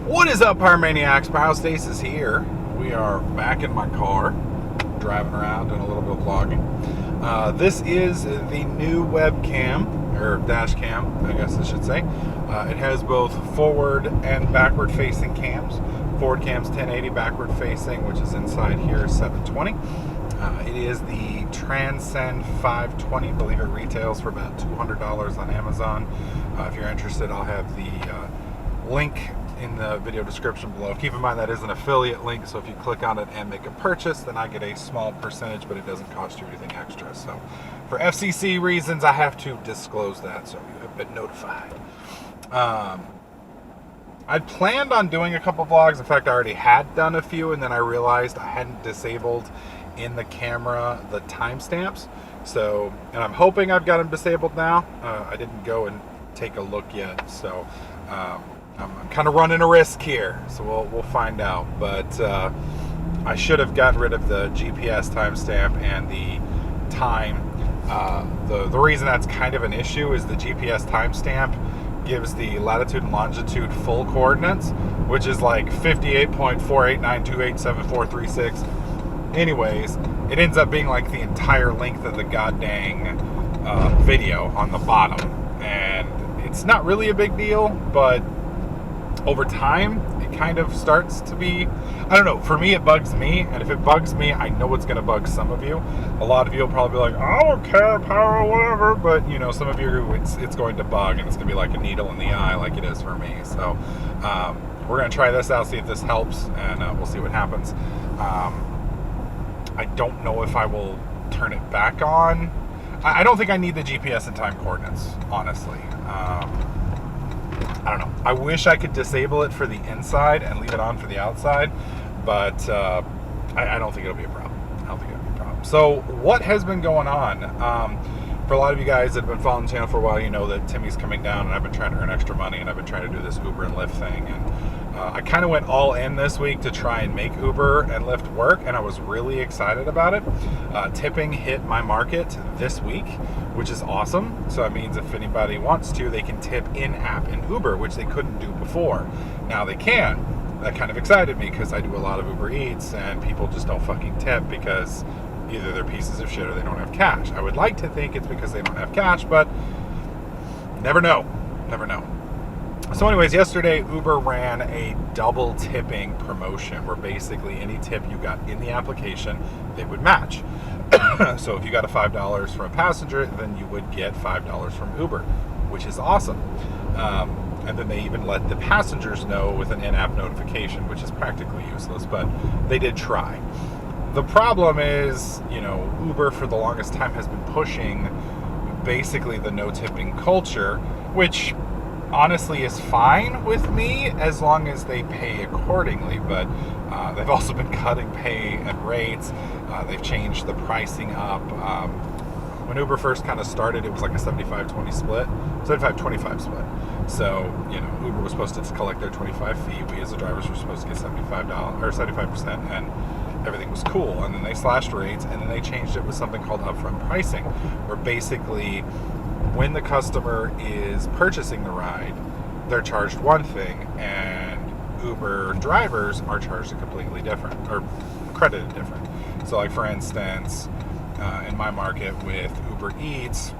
What is up, Pyromaniacs? Stasis here. We are back in my car, driving around, doing a little bit of vlogging. This is the new webcam, or dash cam, I guess I should say. It has both forward and backward facing cams. Forward cam's 1080, backward facing, which is inside here, 720. It is the Transcend 520. I believe it retails for about $200 on Amazon. If you're interested, I'll have the link in the video description below. Keep in mind that is an affiliate link, so if you click on it and make a purchase, then I get a small percentage, but it doesn't cost you anything extra. So for FCC reasons, I have to disclose that, so you have been notified. I'd planned on doing a couple vlogs. In fact, I already had done a few, and then I realized I hadn't disabled in the camera the timestamps. So, and I'm hoping I've got them disabled now. I didn't go and take a look yet, so I'm kind of running a risk here, so we'll find out. But I should have gotten rid of the GPS timestamp and the time. The reason that's kind of an issue is the GPS timestamp gives the latitude and longitude full coordinates, which is like 58.489287436. Anyways, it ends up being like the entire length of the goddamn video on the bottom, and it's not really a big deal, but over time it kind of starts to be, I don't know, for me it bugs me, and if it bugs me, I know it's going to bug some of you. A lot of you will probably be like, I don't care, power, whatever, but you know, some of you it's going to bug, and it's going to be like a needle in the eye like it is for me. So we're going to try this out, see if this helps, and we'll see what happens. I don't know if I will turn it back on. I don't think I need the GPS and time coordinates, honestly. I don't know. I wish I could disable it for the inside and leave it on for the outside, but I don't think it'll be a problem. So what has been going on? For a lot of you guys that have been following the channel for a while, you know that Timmy's coming down, and I've been trying to earn extra money, and I've been trying to do this Uber and Lyft thing, and I kind of went all in this week to try and make Uber and Lyft work, and I was really excited about it. Tipping hit my market this week, which is awesome. So that means if anybody wants to, they can tip in-app in Uber, which they couldn't do before. Now they can. That kind of excited me because I do a lot of Uber Eats, and people just don't fucking tip because either they're pieces of shit or they don't have cash. I would like to think it's because they don't have cash, but never know. Never know. So anyways, yesterday Uber ran a double tipping promotion where basically any tip you got in the application, they would match. So if you got a $5 from a passenger, then you would get $5 from Uber, which is awesome. And then they even let the passengers know with an in-app notification, which is practically useless, but they did try. The problem is, you know, Uber for the longest time has been pushing basically the no tipping culture, which honestly is fine with me as long as they pay accordingly, but they've also been cutting pay and rates. They've changed the pricing up. When Uber first kind of started, it was like a 75-20 split, 75-25 split. So, you know, Uber was supposed to collect their 25 fee. We as the drivers were supposed to get $75 or 75%, and everything was cool. And then they slashed rates, and then they changed it with something called upfront pricing, where basically when the customer is purchasing the ride, they're charged one thing, and Uber drivers are charged a completely different, or credited different. So like for instance, in my market with Uber Eats,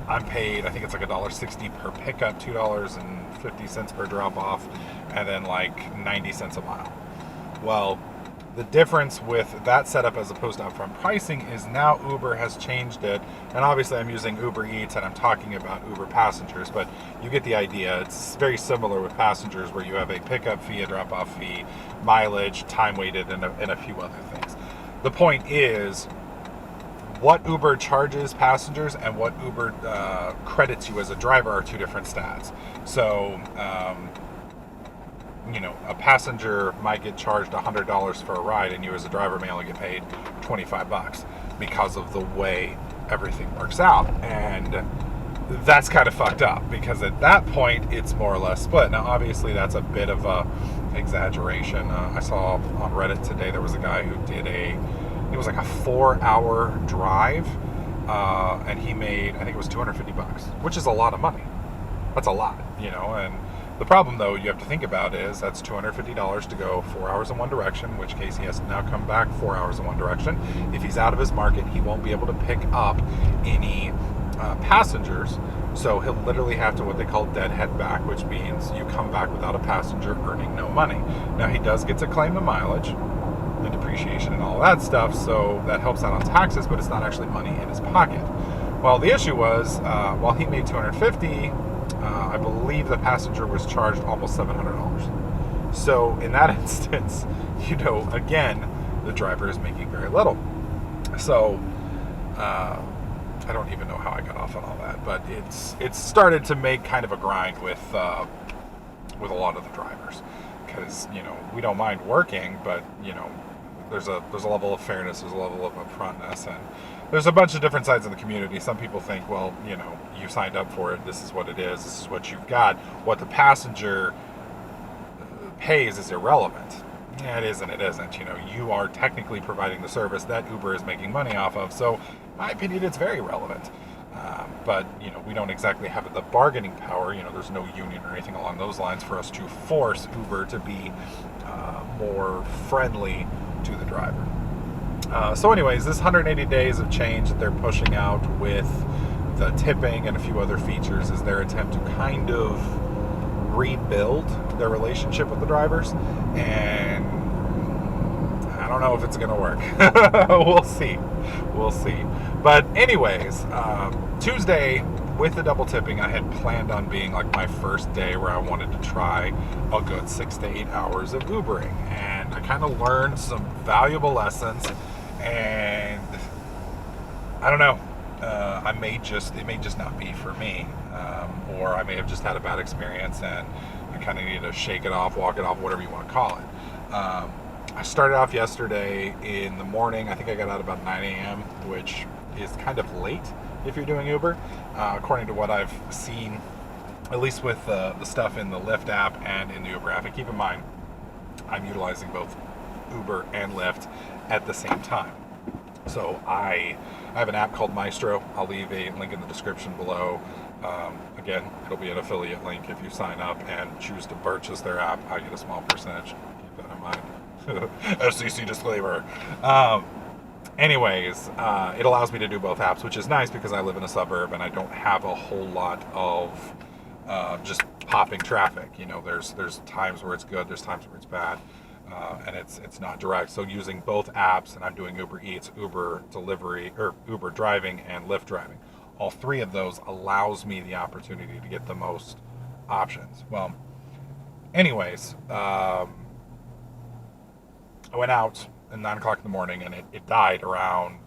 I'm paid, I think it's like $1.60 per pickup, $2.50 per drop off, and then like 90 cents a mile. Well, the difference with that setup as opposed to upfront pricing is now Uber has changed it, and obviously I'm using Uber Eats and I'm talking about Uber passengers, but you get the idea. It's very similar with passengers where you have a pickup fee, a drop-off fee, mileage, time weighted, and a few other things. The point is, what Uber charges passengers and what Uber credits you as a driver are two different stats. So, you know, a passenger might get charged $100 for a ride, and you as a driver may only get paid $25 because of the way everything works out. And that's kind of fucked up because at that point it's more or less split. Now obviously that's a bit of a exaggeration. I saw on Reddit today there was a guy who did it was like a 4-hour drive, and he made, I think it was $250, which is a lot of money. That's a lot, you know. And The problem, though, you have to think about is that's $250 to go 4 hours in one direction, in which case he has to now come back 4 hours in one direction. If he's out of his market, he won't be able to pick up any passengers. So he'll literally have to what they call deadhead back, which means you come back without a passenger earning no money. Now, he does get to claim the mileage, the depreciation, and all that stuff, so that helps out on taxes, but it's not actually money in his pocket. Well, the issue was, while he made $250, I believe the passenger was charged almost $700. So in that instance, again, the driver is making very little. So I don't even know how I got off on all that, but it's started to make kind of a grind with a lot of the drivers, because we don't mind working, but there's a level of fairness, there's a level of upfrontness, and there's a bunch of different sides of the community. Some people think, well, you signed up for it, this is what it is, this is what you've got. What the passenger pays is irrelevant. Yeah, it is and it isn't. You are technically providing the service that Uber is making money off of. So, in my opinion, it's very relevant. But we don't exactly have the bargaining power. There's no union or anything along those lines for us to force Uber to be more friendly to the driver. So anyways, this 180 days of change that they're pushing out with the tipping and a few other features is their attempt to kind of rebuild their relationship with the drivers, and I don't know if it's gonna work. We'll see. But anyways, Tuesday with the double tipping, I had planned on being like my first day where I wanted to try a good 6 to 8 hours of Ubering, and I kind of learned some valuable lessons, and I don't know, it may just not be for me, or I may have just had a bad experience and I kind of need to shake it off, walk it off, whatever you want to call it. I started off yesterday in the morning. I think I got out about 9 a.m., which is kind of late if you're doing Uber, according to what I've seen, at least with the stuff in the Lyft app and in the Uber app. And keep in mind, I'm utilizing both Uber and Lyft at the same time. So I have an app called Mystro. I'll leave a link in the description below. Again, it'll be an affiliate link. If you sign up and choose to purchase their app, I get a small percentage. Keep that in mind. FCC disclaimer. Anyways, it allows me to do both apps, which is nice because I live in a suburb and I don't have a whole lot of just popping traffic. There's times where it's good, there's times where it's bad. And it's not direct. So using both apps, and I'm doing Uber Eats, Uber Delivery, or Uber Driving, and Lyft Driving. All three of those allows me the opportunity to get the most options. Well, anyways, I went out at 9 o'clock in the morning, and it died around,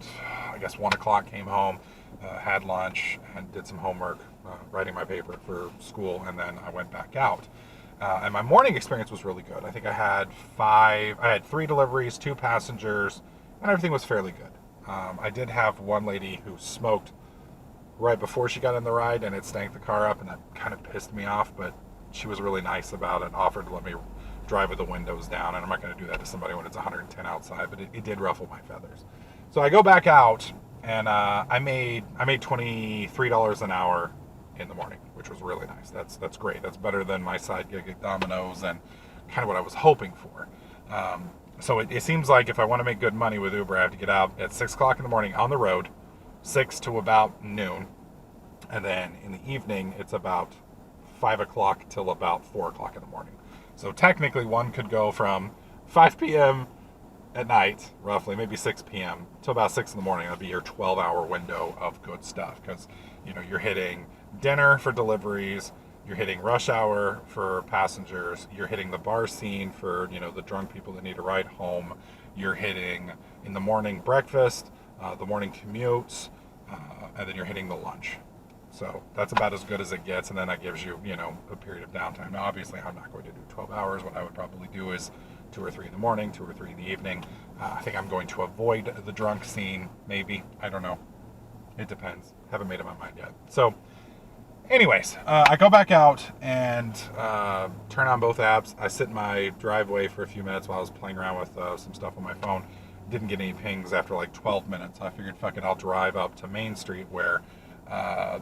I guess, 1 o'clock, came home, had lunch, and did some homework, writing my paper for school, and then I went back out. And my morning experience was really good. I think I had 3 deliveries, 2 passengers, and everything was fairly good. I did have one lady who smoked right before she got in the ride, and it stank the car up, and that kind of pissed me off, but she was really nice about it, offered to let me drive with the windows down, and I'm not going to do that to somebody when it's 110 outside, but it did ruffle my feathers. So I go back out, and I made $23 an hour in the morning, which was really nice. That's great. That's better than my side gig at Domino's and kind of what I was hoping for. So it seems like if I want to make good money with Uber, I have to get out at 6 o'clock in the morning on the road, 6 to about noon, and then in the evening it's about 5 o'clock till about 4 o'clock in the morning. So technically one could go from 5 p.m. at night, roughly, maybe 6 p.m. to about 6 in the morning. That'd be your 12-hour window of good stuff, because you're hitting dinner for deliveries, you're hitting rush hour for passengers, you're hitting the bar scene for the drunk people that need a ride home, you're hitting in the morning breakfast, the morning commutes, and then you're hitting the lunch. So that's about as good as it gets, and then that gives you a period of downtime. Now obviously I'm not going to do 12 hours. What I would probably do is 2 or 3 in the morning, 2 or 3 in the evening. I think I'm going to avoid the drunk scene, maybe. I don't know. It depends. Haven't made up my mind yet. So anyways, I go back out and turn on both apps. I sit in my driveway for a few minutes while I was playing around with some stuff on my phone. Didn't get any pings after like 12 minutes. I figured, fuck it, I'll drive up to Main Street where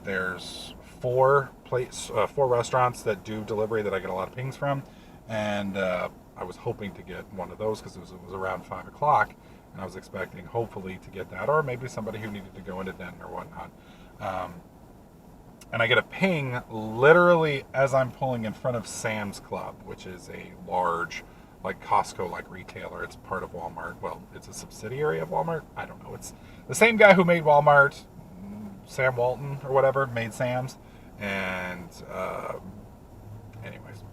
there's four restaurants that do delivery that I get a lot of pings from, and I was hoping to get one of those because it was around 5 o'clock, and I was expecting hopefully to get that, or maybe somebody who needed to go into den or whatnot. And I get a ping literally as I'm pulling in front of Sam's Club, which is a large, like Costco-like retailer. It's part of Walmart. Well, it's a subsidiary of Walmart. I don't know. It's the same guy who made Walmart, Sam Walton or whatever, made Sam's. And anyways,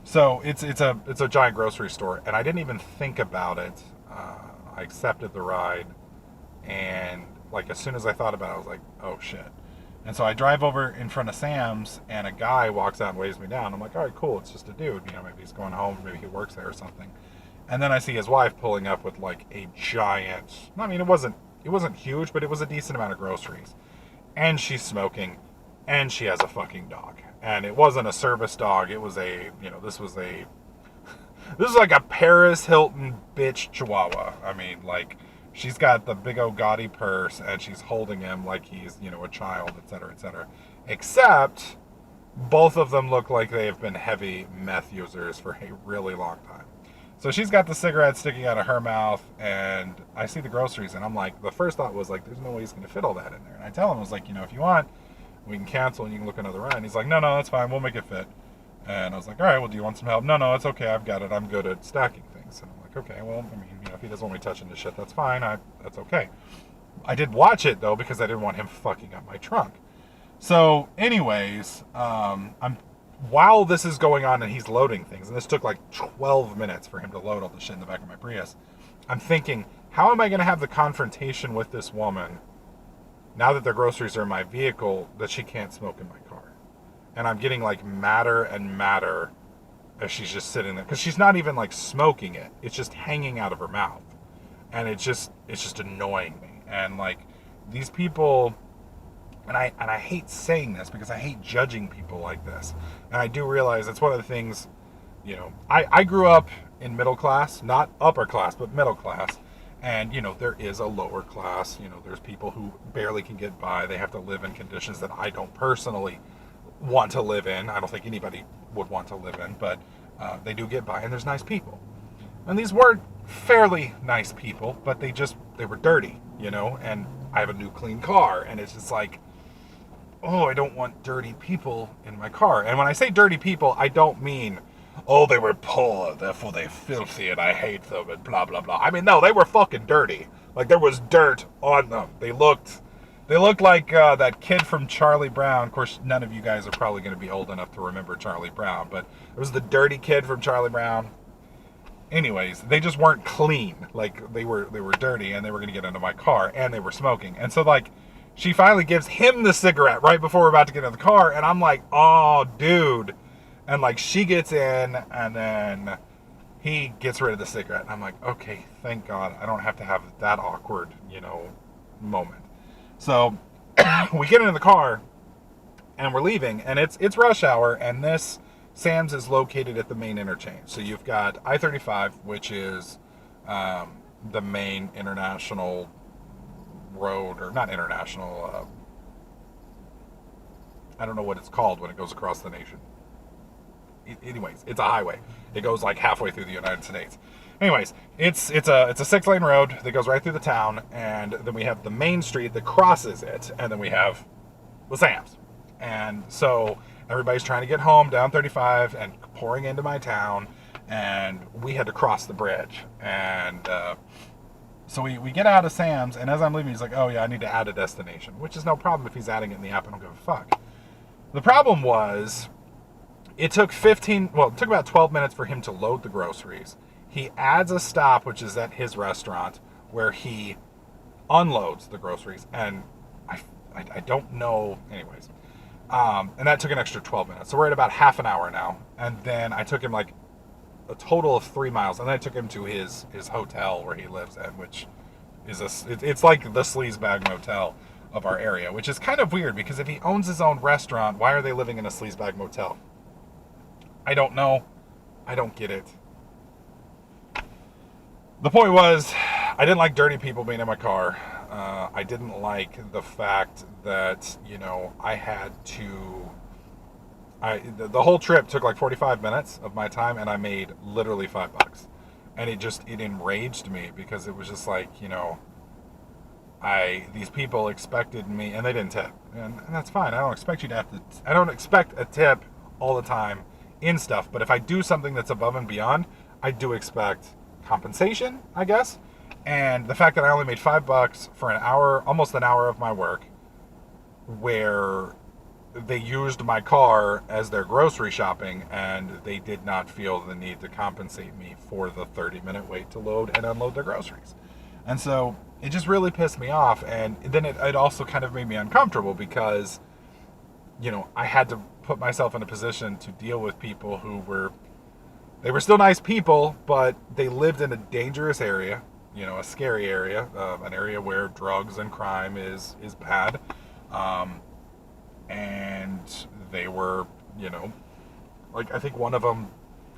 so it's a giant grocery store, and I didn't even think about it. I accepted the ride, and like as soon as I thought about it, I was like, oh shit. And so I drive over in front of Sam's, and a guy walks out and waves me down. I'm like, all right, cool. It's just a dude. You know, maybe he's going home. Maybe he works there or something. And then I see his wife pulling up with like a giant. I mean, it wasn't huge, but it was a decent amount of groceries. And she's smoking, and she has a fucking dog. And it wasn't a service dog. It was this was like a Paris Hilton bitch Chihuahua. I mean, like, she's got the big old gaudy purse, and she's holding him like he's, a child, etc., etc. Except, both of them look like they have been heavy meth users for a really long time. So she's got the cigarette sticking out of her mouth, and I see the groceries, and I'm like, the first thought was like, there's no way he's going to fit all that in there. And I tell him, I was like, if you want, we can cancel and you can look another ride. And he's like, no, that's fine. We'll make it fit. And I was like, all right, well, do you want some help? No, it's okay. I've got it. I'm good at stacking things. And I'm like, okay, well, I mean, if he doesn't want me touching this shit, that's fine. That's okay. I did watch it, though, because I didn't want him fucking up my trunk. So, anyways, while this is going on and he's loading things, and this took like 12 minutes for him to load all the shit in the back of my Prius, I'm thinking, how am I going to have the confrontation with this woman now that their groceries are in my vehicle that she can't smoke in my car? And I'm getting like madder and madder as she's just sitting there, because she's not even like smoking it. It's just hanging out of her mouth. And it's just annoying me. And like these people, and I hate saying this because I hate judging people like this. And I do realize it's one of the things, I grew up in middle class, not upper class, but middle class. And, there is a lower class. There's people who barely can get by. They have to live in conditions that I don't personally want to live in. I don't think anybody would want to live in, but they do get by, and there's nice people. And these were fairly nice people, but they were dirty, and I have a new clean car, and it's just like, oh, I don't want dirty people in my car. And when I say dirty people, I don't mean, oh, they were poor, therefore they're filthy and I hate them and blah, blah, blah. I mean, no, they were fucking dirty. Like, there was dirt on them. They looked like that kid from Charlie Brown. Of course, none of you guys are probably going to be old enough to remember Charlie Brown, but it was the dirty kid from Charlie Brown. Anyways, they just weren't clean. Like, they were dirty, and they were going to get into my car, and they were smoking. And so, like, she finally gives him the cigarette right before we're about to get in the car, and I'm like, oh, dude. And, like, she gets in, and then he gets rid of the cigarette. And I'm like, okay, thank God. I don't have to have that awkward, moment. So we get into the car, and we're leaving, and it's rush hour, and this Sam's is located at the main interchange. So you've got I-35, which is the main international road, or not international, I don't know what it's called when it goes across the nation. Anyways, it's a highway. It goes like halfway through the United States. Anyways, it's a 6-lane road that goes right through the town, and then we have the main street that crosses it, and then we have the Sam's. And so everybody's trying to get home down 35 and pouring into my town, and we had to cross the bridge. And so we get out of Sam's, and as I'm leaving, he's like, oh yeah, I need to add a destination, which is no problem if he's adding it in the app. I don't give a fuck. The problem was, it took about 12 minutes for him to load the groceries. He adds a stop, which is at his restaurant, where he unloads the groceries, and I don't know, anyways. And that took an extra 12 minutes. So we're at about half an hour now. And then I took him like a total of 3 miles. And then I took him to his hotel where he lives at, which is it's like the sleazebag motel of our area, which is kind of weird because if he owns his own restaurant, why are they living in a sleazebag motel? I don't know. I don't get it. The point was, I didn't like dirty people being in my car. I didn't like the fact that, I had to The whole trip took like 45 minutes of my time, and I made literally $5. And it enraged me because it was just like, these people expected me, and they didn't tip, and that's fine. I don't expect you to have to. I don't expect a tip all the time in stuff, but if I do something that's above and beyond, I do expect compensation, I guess. And the fact that I only made $5 for an hour, almost an hour of my work, where they used my car as their grocery shopping, and they did not feel the need to compensate me for the 30-minute wait to load and unload their groceries. And so it just really pissed me off. And then it also kind of made me uncomfortable because, I had to put myself in a position to deal with people who they were still nice people, but they lived in a dangerous area, a scary area, an area where drugs and crime is bad. And they were, like, I think one of them,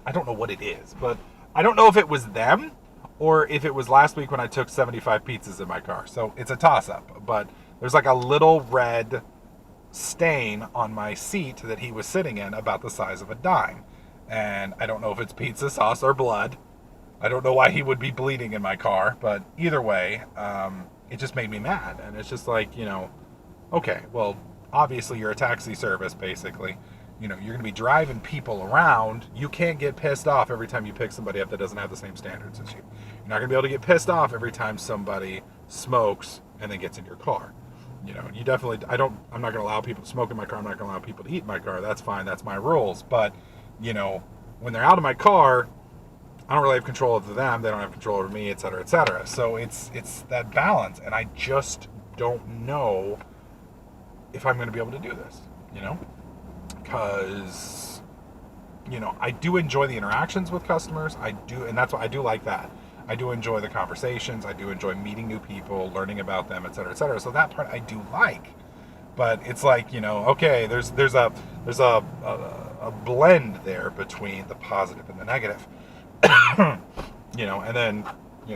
I don't know what it is, but I don't know if it was them or if it was last week when I took 75 pizzas in my car. So it's a toss-up, but there's like a little red stain on my seat that he was sitting in about the size of a dime. And I don't know if it's pizza sauce or blood. I don't know why he would be bleeding in my car, but either way, it just made me mad. And it's just like, okay, well, obviously you're a taxi service, basically. You're going to be driving people around. You can't get pissed off every time you pick somebody up that doesn't have the same standards as you. You're not going to be able to get pissed off every time somebody smokes and then gets in your car. You definitely, I'm not going to allow people to smoke in my car. I'm not going to allow people to eat in my car. That's fine. That's my rules. But, when they're out of my car, I don't really have control over them. They don't have control over me, et cetera, et cetera. So it's that balance. And I just don't know if I'm going to be able to do this, because, I do enjoy the interactions with customers. I do, and that's why I do like that. I do enjoy the conversations. I do enjoy meeting new people, learning about them, et cetera, et cetera. So that part I do like. But it's like, okay, there's a blend there between the positive and the negative. And then,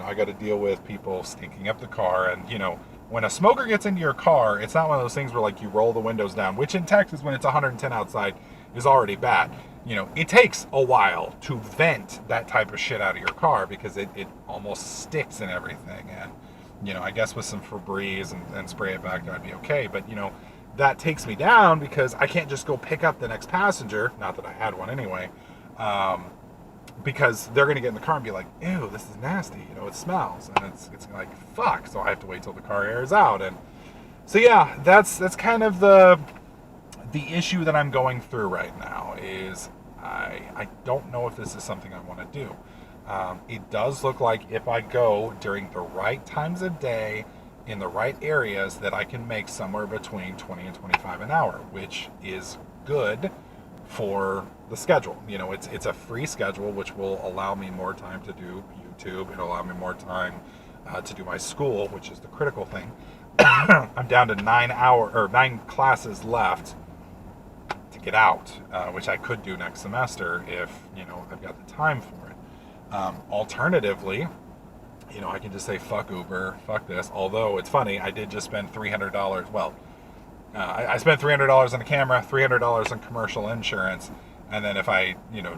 I got to deal with people stinking up the car. And, when a smoker gets into your car, it's not one of those things where, like, you roll the windows down, which in Texas, when it's 110 outside, is already bad. It takes a while to vent that type of shit out of your car because it almost sticks in everything. And, I guess with some Febreze and spray it back, that'd be okay. But, that takes me down because I can't just go pick up the next passenger, not that I had one anyway, because they're going to get in the car and be like, ew, this is nasty, it smells, and it's like, fuck, so I have to wait till the car airs out. And so yeah, that's kind of the issue that I'm going through right now. Is I don't know if this is something I want to do. It does look like if I go during the right times of day in the right areas that I can make somewhere between 20 and 25 an hour, which is good for the schedule. It's a free schedule, which will allow me more time to do YouTube. It'll allow me more time to do my school, which is the critical thing. I'm down to 9 classes left to get out, which I could do next semester if, I've got the time for it. Alternatively, I can just say, fuck Uber, fuck this. Although it's funny, I did just spend $300. Well, I spent $300 on a camera, $300 on commercial insurance, and then if I,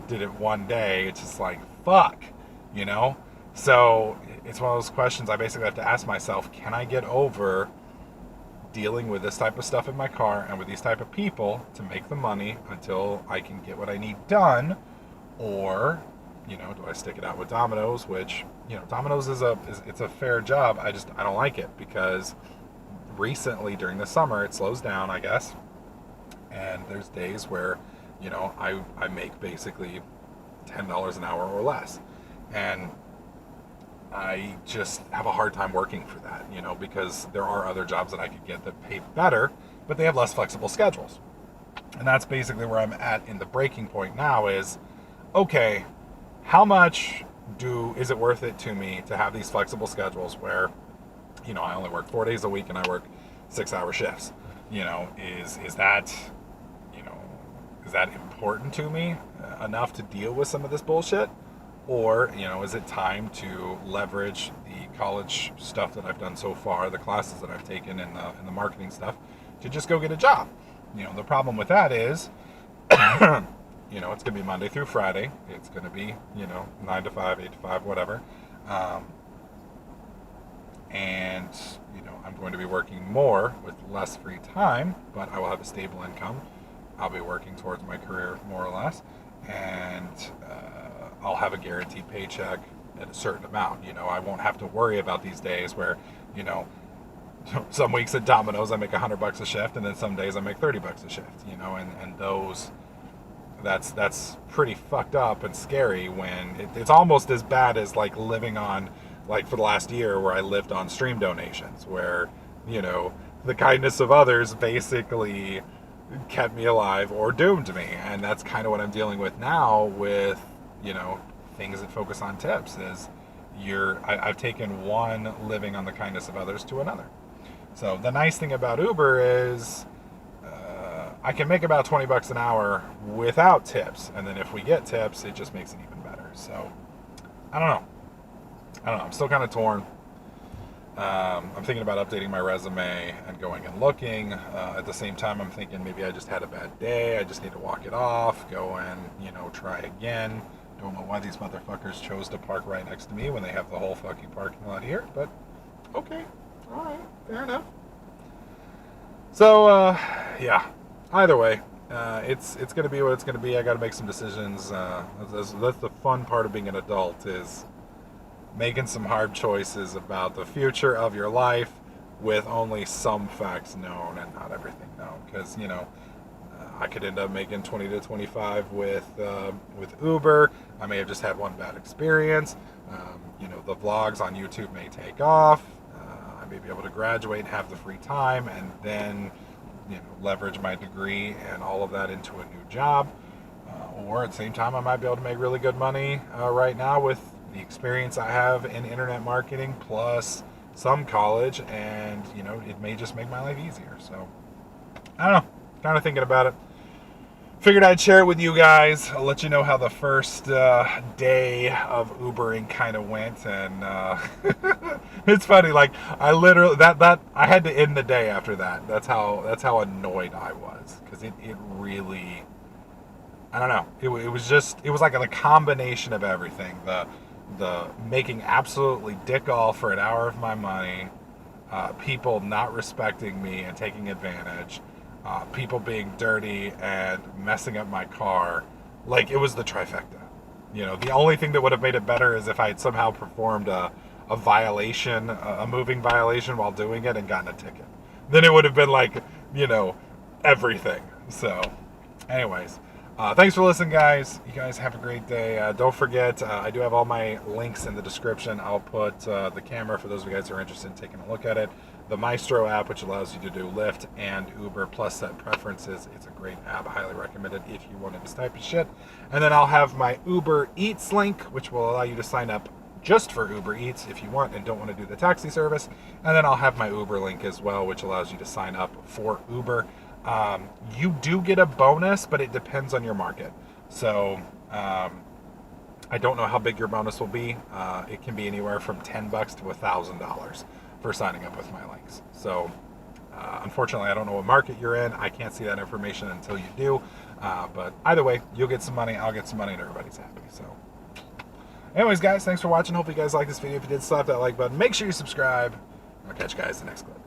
did it one day, it's just like, fuck, So it's one of those questions I basically have to ask myself: can I get over dealing with this type of stuff in my car and with these type of people to make the money until I can get what I need done, or do I stick it out with Domino's? Which, Domino's is a fair job. I don't like it because recently during the summer it slows down, I guess, and there's days where I make basically $10 an hour or less, and I just have a hard time working for that, because there are other jobs that I could get that pay better, but they have less flexible schedules. And that's basically where I'm at in the breaking point now is, okay, how much is it worth it to me to have these flexible schedules where, I only work 4 days a week and I work 6-hour shifts? Is that important to me enough to deal with some of this bullshit? Or, is it time to leverage the college stuff that I've done so far, the classes that I've taken in the marketing stuff, to just go get a job? The problem with that is You know, it's going to be Monday through Friday. It's going to be, 9 to 5, 8 to 5, whatever. Um, and, I'm going to be working more with less free time, but I will have a stable income. I'll be working towards my career more or less. And I'll have a guaranteed paycheck at a certain amount. I won't have to worry about these days where, some weeks at Domino's I make $100 a shift, and then some days I make $30 a shift. And those that's pretty fucked up and scary when it's almost as bad as like living on, like for the last year where I lived on stream donations, where the kindness of others basically kept me alive or doomed me. And that's kind of what I'm dealing with now with things that focus on tips. Is I've taken one living on the kindness of others to another. So the nice thing about Uber is I can make about $20 an hour without tips, and then if we get tips, it just makes it even better. So I don't know. I'm still kind of torn. I'm thinking about updating my resume and going and looking. At the same time, I'm thinking maybe I just had a bad day. I just need to walk it off, go and try again. Don't know why these motherfuckers chose to park right next to me when they have the whole fucking parking lot here, but okay. All right, fair enough. So, yeah. Either way, it's going to be what it's going to be. I got to make some decisions. That's the fun part of being an adult, is making some hard choices about the future of your life with only some facts known and not everything known. Because I could end up making 20 to 25 with Uber. I may have just had one bad experience. The vlogs on YouTube may take off. I may be able to graduate and have the free time, and then leverage my degree and all of that into a new job. Or at the same time, I might be able to make really good money right now with the experience I have in internet marketing plus some college, and it may just make my life easier. So I don't know. Kind of thinking about it. Figured I'd share it with you guys. I'll let you know how the first day of Ubering kind of went, and it's funny. Like I literally that I had to end the day after that. That's how annoyed I was, because it really, I don't know. It was like a combination of everything. The making absolutely dick all for an hour of my money, people not respecting me and taking advantage. People being dirty and messing up my car. Like, it was the trifecta. The only thing that would have made it better is if I had somehow performed a violation, a moving violation while doing it and gotten a ticket. Then it would have been like, everything. So, anyways, thanks for listening, guys. You guys have a great day. Don't forget, I do have all my links in the description. I'll put the camera for those of you guys who are interested in taking a look at it. The Mystro app, which allows you to do Lyft and Uber plus set preferences. It's a great app. I highly recommend it if you wanted this type of shit. And then I'll have my Uber Eats link, which will allow you to sign up just for Uber Eats if you want and don't want to do the taxi service. And then I'll have my Uber link as well, which allows you to sign up for Uber. You do get a bonus, but it depends on your market. So I don't know how big your bonus will be. It can be anywhere from $10 to $1,000 for signing up with my links. So unfortunately, I don't know what market you're in. I can't see that information until you do. But either way, you'll get some money, I'll get some money, and everybody's happy. So anyways, guys, thanks for watching. Hope you guys like this video. If you did, slap that like button. Make sure you subscribe. I'll catch you guys in the next clip.